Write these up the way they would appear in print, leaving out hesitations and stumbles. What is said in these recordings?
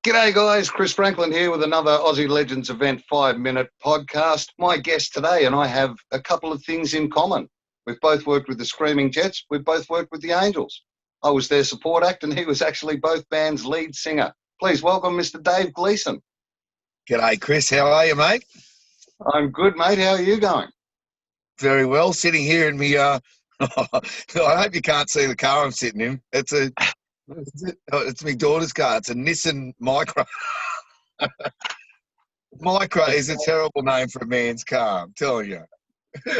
G'day guys, Chris Franklin here with another Aussie Legends Event 5-minute podcast. My guest today and I have a couple of things in common. We've both worked with the Screaming Jets, we've both worked with the Angels. I was their support act and he was actually both bands' lead singer. Please welcome Mr. Dave Gleeson. G'day, Chris. How are you, mate? I'm good, mate. How are you going? Very well. Sitting here in me. I hope you can't see the car I'm sitting in. It's my daughter's car. It's a Nissan Micra. Micra is a terrible name for a man's car, I'm telling you.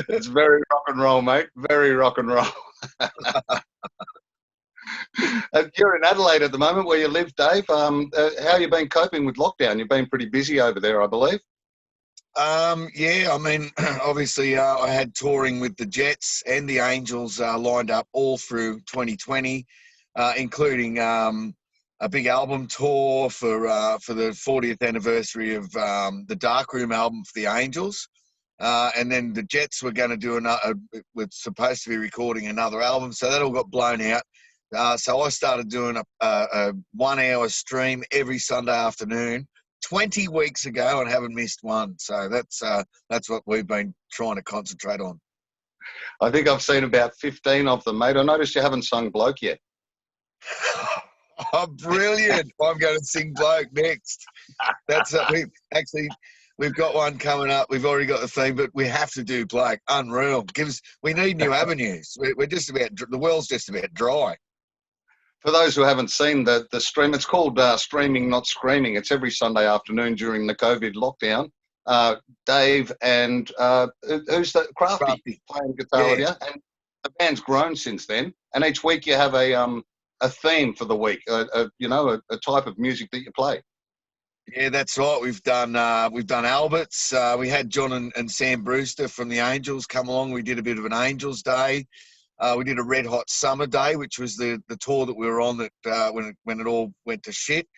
It's very rock and roll, mate. Very rock and roll. You're in Adelaide at the moment where you live, Dave. How have you been coping with lockdown? You've been pretty busy over there, I believe. Yeah, I mean, obviously I had touring with the Jets and the Angels lined up all through 2020, including a big album tour for the 40th anniversary of the Darkroom album for the Angels. And then the Jets were going to do we're supposed to be recording another album, so that all got blown out. So I started doing a 1 hour stream every Sunday afternoon 20 weeks ago and haven't missed one. So that's what we've been trying to concentrate on. I think I've seen about 15 of them, mate. I noticed you haven't sung Bloke yet. Oh, brilliant. I'm going to sing Bloke next. We've got one coming up. We've already got the theme, but we have to do Bloke. Unreal. We need new avenues. The world's just about dry. For those who haven't seen the stream, it's called Streaming Not Screaming. It's every Sunday afternoon during the COVID lockdown. Dave and who's the Crafty playing guitar with you, and the band's grown since then. And each week you have a theme for the week, a type of music that you play. Yeah, that's right. We've done Alberts. We had John and Sam Brewster from the Angels come along. We did a bit of an Angels Day. We did a Red Hot Summer Day, which was the tour that we were on that when it all went to shit.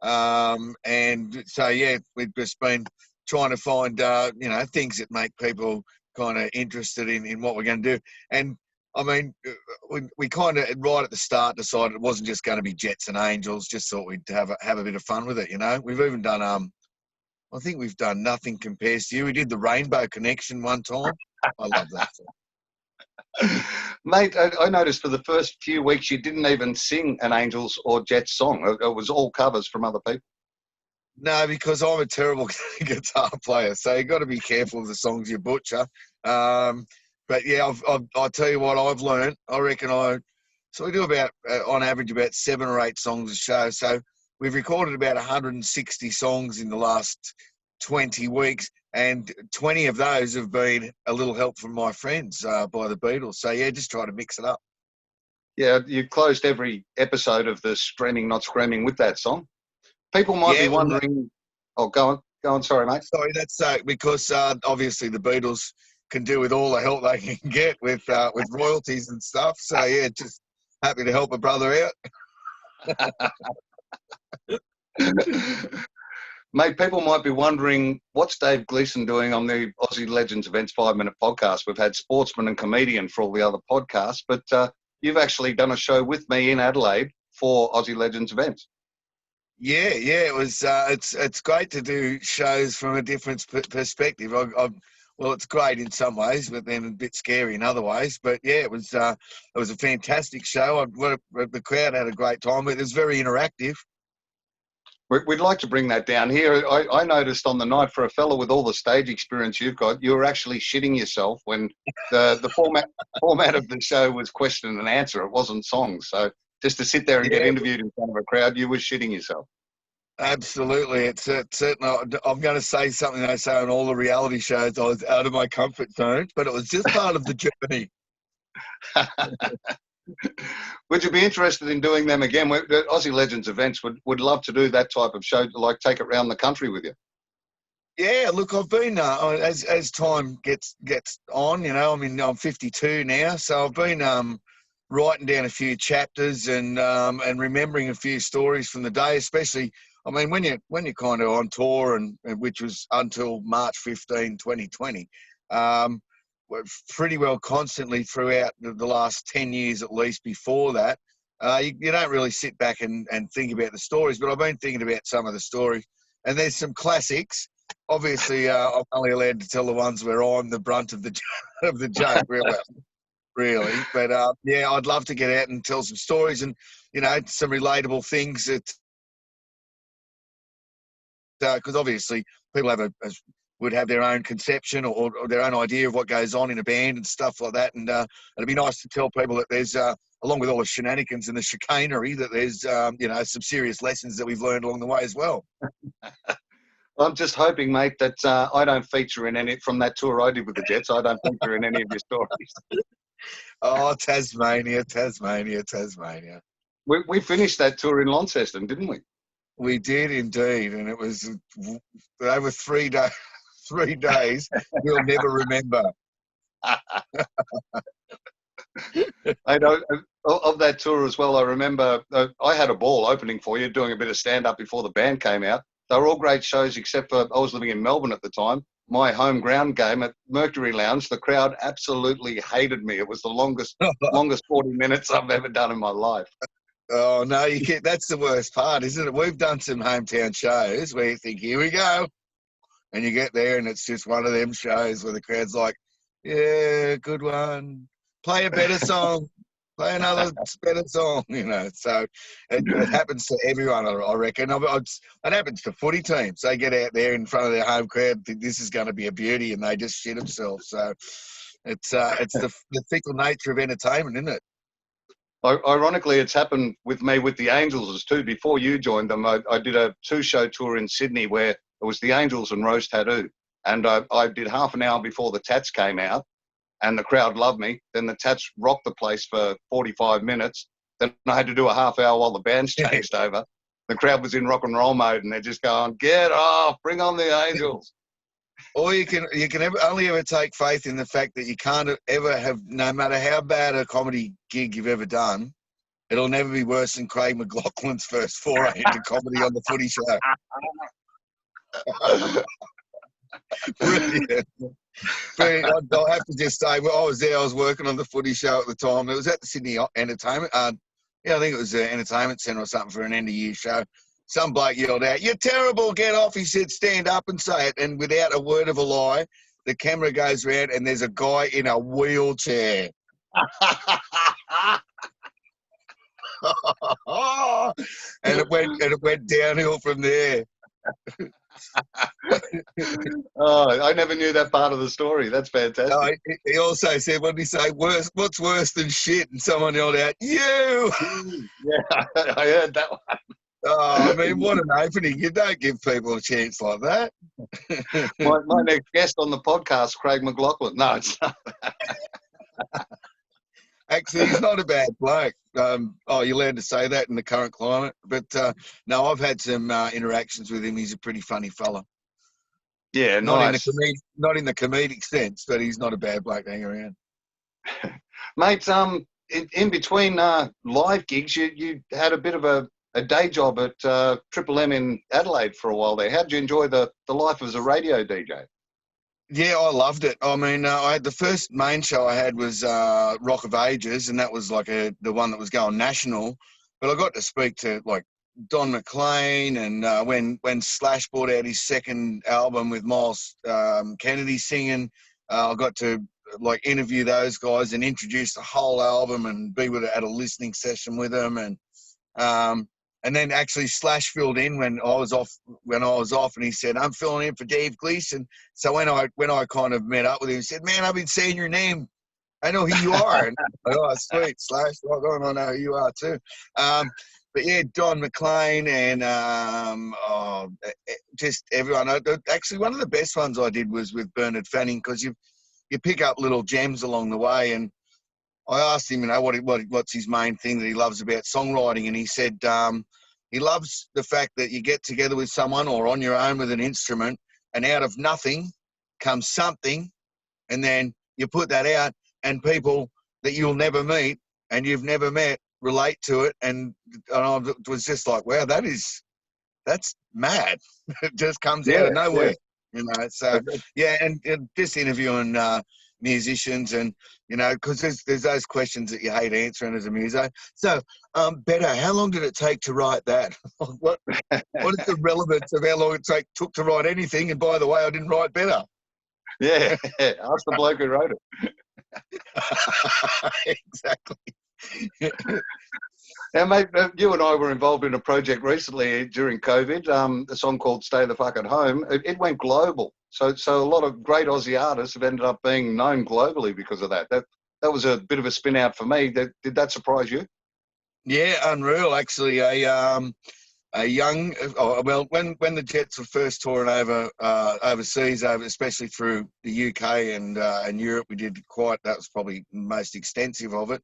And so yeah, we've just been trying to find things that make people kind of interested in what we're going to do. And I mean, we kind of right at the start decided it wasn't just going to be Jets and Angels. Just thought we'd have a bit of fun with it. You know, we've even done I think we've done Nothing Compares to You. We did the Rainbow Connection one time. I love that song. Mate, I noticed for the first few weeks you didn't even sing an Angels or Jets song. It was all covers from other people. No, because I'm a terrible guitar player, so you've got to be careful of the songs you butcher. But yeah, I'll tell you what I've learned. I reckon so we do about, on average, about 7 or 8 songs a show. So we've recorded about 160 songs in the last 20 weeks. And 20 of those have been a little help from my friends by the Beatles. So, yeah, just try to mix it up. Yeah, you closed every episode of the Streaming Not Screaming with that song. People might be wondering... Oh, go on. Sorry, mate. Sorry, that's because obviously the Beatles can do with all the help they can get with royalties and stuff. So, yeah, just happy to help a brother out. Mate, people might be wondering, what's Dave Gleeson doing on the Aussie Legends Events 5-minute podcast? We've had sportsman and comedian for all the other podcasts, but you've actually done a show with me in Adelaide for Aussie Legends Events. Yeah, it was. It's great to do shows from a different perspective. Well, it's great in some ways, but then a bit scary in other ways. But yeah, it was a fantastic show. The crowd had a great time. It was very interactive. We'd like to bring that down here. I noticed on the night, for a fellow with all the stage experience you've got, you were actually shitting yourself when the format of the show was question and answer. It wasn't songs. So just to sit there and get interviewed in front of a crowd, you were shitting yourself. Absolutely. It's certainly, I'm going to say something I say on all the reality shows. I was out of my comfort zone, but it was just part of the journey. Would you be interested in doing them again? The Aussie Legends Events would love to do that type of show, like take it around the country with you. Yeah, look, I've been as time gets on, I mean, I'm 52 now, so I've been writing down a few chapters and remembering a few stories from the day, especially. I mean, when you're kind of on tour, and which was until March 15, 2020. Pretty well constantly throughout the last 10 years at least before that, you don't really sit back and think about the stories, but I've been thinking about some of the stories. And there's some classics. Obviously, I'm only allowed to tell the ones where I'm the brunt of the of the joke, really. But yeah, I'd love to get out and tell some stories and, some relatable things that, because obviously people would have their own conception or their own idea of what goes on in a band and stuff like that. And it'd be nice to tell people that there's, along with all the shenanigans and the chicanery, that there's, some serious lessons that we've learned along the way as well. I'm just hoping, mate, that I don't feature in any, from that tour I did with the Jets, I don't feature in any of your stories. Oh, Tasmania. We finished that tour in Launceston, didn't we? We did indeed, and it was over 3 days. 3 days we'll never remember. Of that tour as well, I remember I had a ball opening for you, doing a bit of stand-up before the band came out. They were all great shows, except for I was living in Melbourne at the time. My home ground game at Mercury Lounge, the crowd absolutely hated me. It was the longest 40 minutes I've ever done in my life. Oh, no, you can't. That's the worst part, isn't it? We've done some hometown shows where you think, here we go. And you get there and it's just one of them shows where the crowd's like, yeah, good one. Play a better song. Play another better song, So it happens to everyone, I reckon. It happens to footy teams. They get out there in front of their home crowd, think this is going to be a beauty, and they just shit themselves. So it's the fickle nature of entertainment, isn't it? Ironically, it's happened with me with the Angels too. Before you joined them, I did a 2-show tour in Sydney where it was the Angels and Rose Tattoo. And I did half an hour before the Tats came out, and the crowd loved me. Then the Tats rocked the place for 45 minutes. Then I had to do a half hour while the bands changed over. The crowd was in rock and roll mode, and they're just going, get off, bring on the Angels. Or you can only ever take faith in the fact that you can't ever have, no matter how bad a comedy gig you've ever done, it'll never be worse than Craig McLaughlin's first foray into comedy on the Footy Show. Brilliant. I'll have to just say, well, I was there. I was working on the Footy Show at the time. It was at the Sydney Entertainment. I think it was the Entertainment Centre or something for an end-of-year show. Some bloke yelled out, "You're terrible, get off." He said, "Stand up and say it." And without a word of a lie, the camera goes around and there's a guy in a wheelchair. And it went downhill from there. Oh, I never knew that part of the story. That's fantastic. No, he also said, what did he say? What's worse than shit? And someone yelled out, "You!" Yeah, I heard that one. Oh, I mean, what an opening. You don't give people a chance like that. My next guest on the podcast, Craig McLaughlin. No, it's not. Actually, he's not a bad bloke. You're allowed to say that in the current climate. But, no, I've had some interactions with him. He's a pretty funny fella. Yeah, nice. Not in the comedic sense, but he's not a bad bloke to hang around. Mate, in between live gigs, you had a bit of a day job at Triple M in Adelaide for a while there. How did you enjoy the life as a radio DJ? Yeah, I loved it. I mean, I had the first main show I had was Rock of Ages, and that was like the one that was going national. But I got to speak to like Don McLean, and when Slash brought out his second album with Miles Kennedy singing, I got to like interview those guys and introduce the whole album and be at a listening session with them, and then actually Slash filled in when I was off, and he said, "I'm filling in for Dave Gleeson." So when I kind of met up with him, he said, "Man, I've been saying your name. I know who you are." And I go, "Oh, sweet, Slash. Well done. I know who you are too." But yeah, Don McLean and just everyone. Actually, one of the best ones I did was with Bernard Fanning, because you pick up little gems along the way. And I asked him, what's his main thing that he loves about songwriting, and he said he loves the fact that you get together with someone or on your own with an instrument, and out of nothing comes something, and then you put that out, and people that you'll never meet and you've never met relate to it, and I was just like, wow, that's mad. It just comes out of nowhere, So yeah, and just interviewing musicians, and because there's those questions that you hate answering as a muso. So, Better, how long did it take to write that? What is the relevance of how long it took to write anything? And by the way, I didn't write Better. Yeah, ask the bloke who wrote it. Exactly. Now, mate, you and I were involved in a project recently during COVID, a song called Stay the Fuck at Home. It went global. So a lot of great Aussie artists have ended up being known globally because of that. That was a bit of a spin out for me. Did that surprise you? Yeah, unreal. Actually, a young, when the Jets were first touring overseas, especially through the UK and Europe, that was probably the most extensive of it.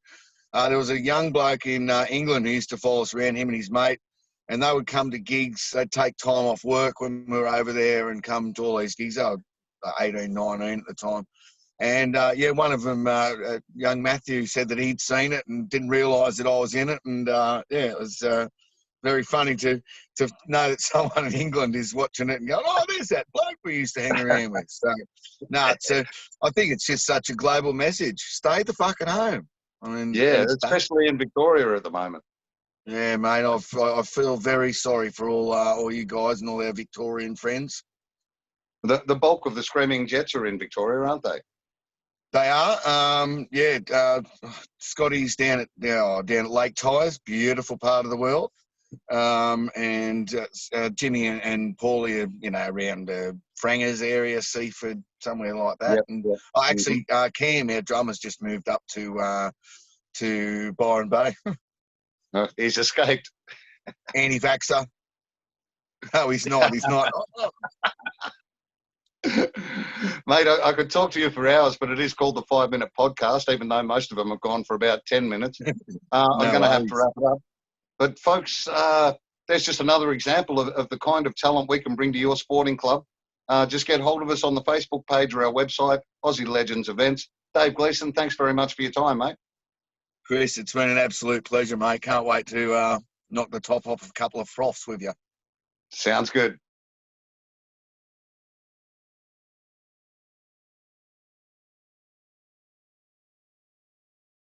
There was a young bloke in England who used to follow us around, him and his mate, and they would come to gigs. They'd take time off work when we were over there and come to all these gigs. They were 18, 19 at the time. And, one of them, young Matthew, said that he'd seen it and didn't realise that I was in it. And, it was very funny to know that someone in England is watching it and going, oh, there's that bloke we used to hang around with. So, I think it's just such a global message. Stay the fuck at home. I mean, yeah, especially in Victoria at the moment. Yeah, mate, I feel very sorry for all you guys and all our Victorian friends. The bulk of the Screaming Jets are in Victoria, aren't they? They are. Scotty's down at Lake Tyers, beautiful part of the world. And Jimmy and Paulie are, around Frangers area, Seaford, somewhere like that. Yep. And actually, Cam, our drummer's just moved up to Byron Bay. No, he's escaped. Anti-vaxxer. No, he's not. He's not. Mate, I could talk to you for hours, but it is called the 5-minute podcast, even though most of them have gone for about 10 minutes. I'm going to have to wrap it up. But folks, there's just another example of the kind of talent we can bring to your sporting club. Just get hold of us on the Facebook page or our website, Aussie Legends Events. Dave Gleeson, thanks very much for your time, mate. Chris, it's been an absolute pleasure, mate. Can't wait to knock the top off a couple of froths with you. Sounds good.